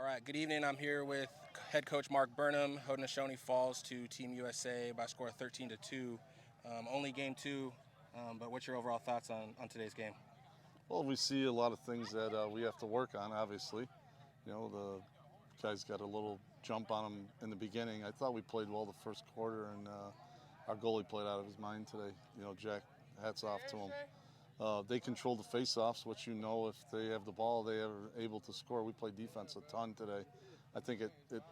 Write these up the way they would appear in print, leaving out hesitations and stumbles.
All right, good evening. I'm here with head coach Mark Burnam. Haudenosaunee falls to Team USA by a score of 13-2. Only game two, but what's your overall thoughts on today's game? Well, we see a lot of things that we have to work on, obviously. The guys got a little jump on them in the beginning. I thought we played well the first quarter, and our goalie played out of his mind today. Jack, hats off to him. They control the face-offs, which if they have the ball, they are able to score. We played defense a ton today. I think it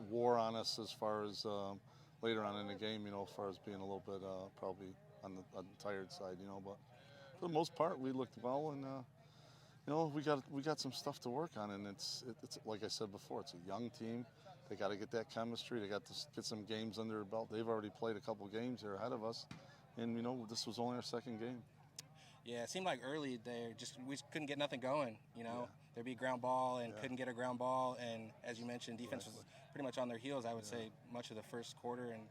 wore on us as far as later on in the game, as far as being a little bit probably on the tired side, but for the most part, we looked well, and we got some stuff to work on, and it's like I said before, it's a young team. They got to get that chemistry. They got to get some games under their belt. They've already played a couple games. They're ahead of us, and this was only our second game. Yeah, it seemed like early we couldn't get nothing going. Yeah. There'd be ground ball and couldn't get a ground ball, and as you mentioned, defense was pretty much on their heels. I would say much of the first quarter and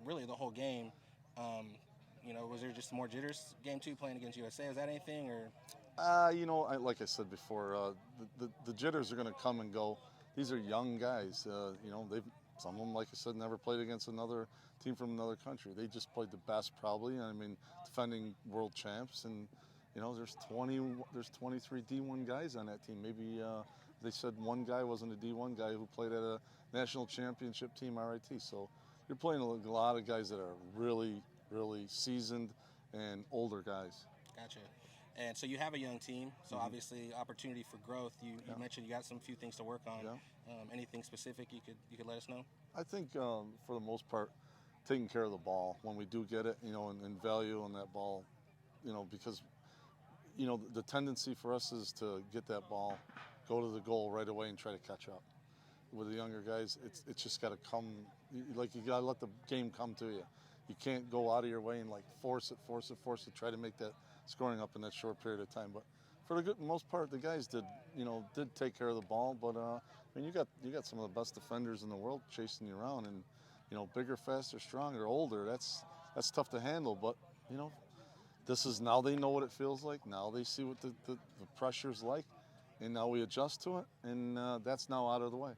really the whole game. Was there just more jitters game two playing against USA? Was that anything or? Like I said before, the jitters are going to come and go. These are young guys. Some of them, like I said, never played against another team from another country. They just played the best, probably. Defending world champs, and there's 23 D1 guys on that team. Maybe they said one guy wasn't a D1 guy who played at a national championship team, RIT. So you're playing a lot of guys that are really, really seasoned and older guys. Gotcha. And so you have a young team, so obviously opportunity for growth. You mentioned you got some few things to work on. Yeah. Anything specific you could let us know? I think for the most part, taking care of the ball when we do get it, and value on that ball, because the tendency for us is to get that ball, go to the goal right away and try to catch up. With the younger guys, it's just got to come. You got to let the game come to you. You can't go out of your way and force it, try to make that scoring up in that short period of time. But for the most part, the guys did take care of the ball. But you got some of the best defenders in the world chasing you around, and bigger, faster, stronger, older. That's tough to handle. But this is now they know what it feels like. Now they see what the pressure's like, and now we adjust to it, and that's now out of the way.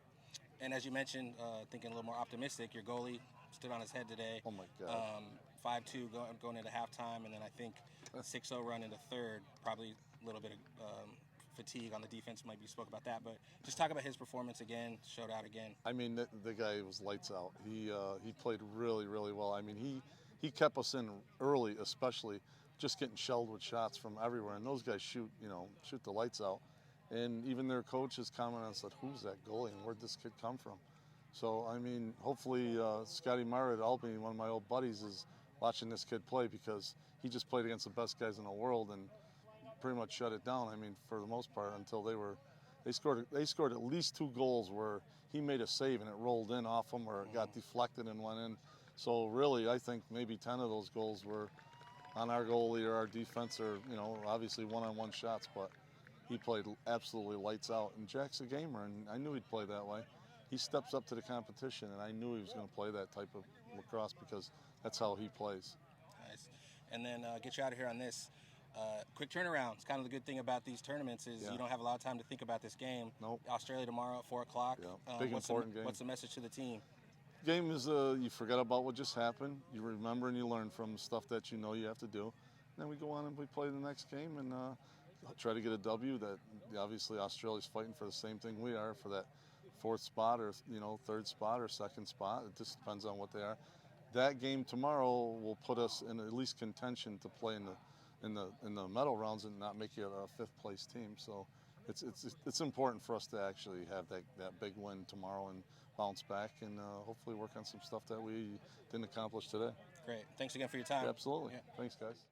And as you mentioned, thinking a little more optimistic, your goalie stood on his head today. Oh my God. 5-2 going into halftime, and then I think 6-0 run into third. Probably a little bit of fatigue on the defense. Maybe you spoke about that, but just talk about his performance again. Showed out again. The guy was lights out. He played really, really well. He kept us in early, especially just getting shelled with shots from everywhere. And those guys shoot the lights out. And even their coach has commented and said, "Who's that goalie and where'd this kid come from?" So, hopefully Scotty Mara at Albany, one of my old buddies, is watching this kid play, because he just played against the best guys in the world and pretty much shut it down. For the most part, until they scored at least 2 goals where he made a save and it rolled in off him, or it got deflected and went in. So really, I think maybe 10 of those goals were on our goalie or our defense, or obviously one-on-one shots, but he played absolutely lights out. And Jack's a gamer, and I knew he'd play that way. He steps up to the competition, and I knew he was going to play that type of lacrosse because that's how he plays. Nice. And then get you out of here on this. Quick turnaround. It's kind of the good thing about these tournaments is you don't have a lot of time to think about this game. Nope. Australia tomorrow at 4 o'clock. Yeah. Big important game. What's the message to the team? Game is you forget about what just happened. You remember and you learn from stuff that you have to do. And then we go on and we play the next game and try to get a W. That obviously Australia's fighting for the same thing we are, for that 4th spot or third spot or second spot. It just depends on what they are. That game tomorrow will put us in at least contention to play in the medal rounds and not make it a 5th place team. So it's important for us to actually have that big win tomorrow and bounce back and hopefully work on some stuff that we didn't accomplish today. Great. Thanks again for your time. Yeah, absolutely. Yeah. Thanks, guys.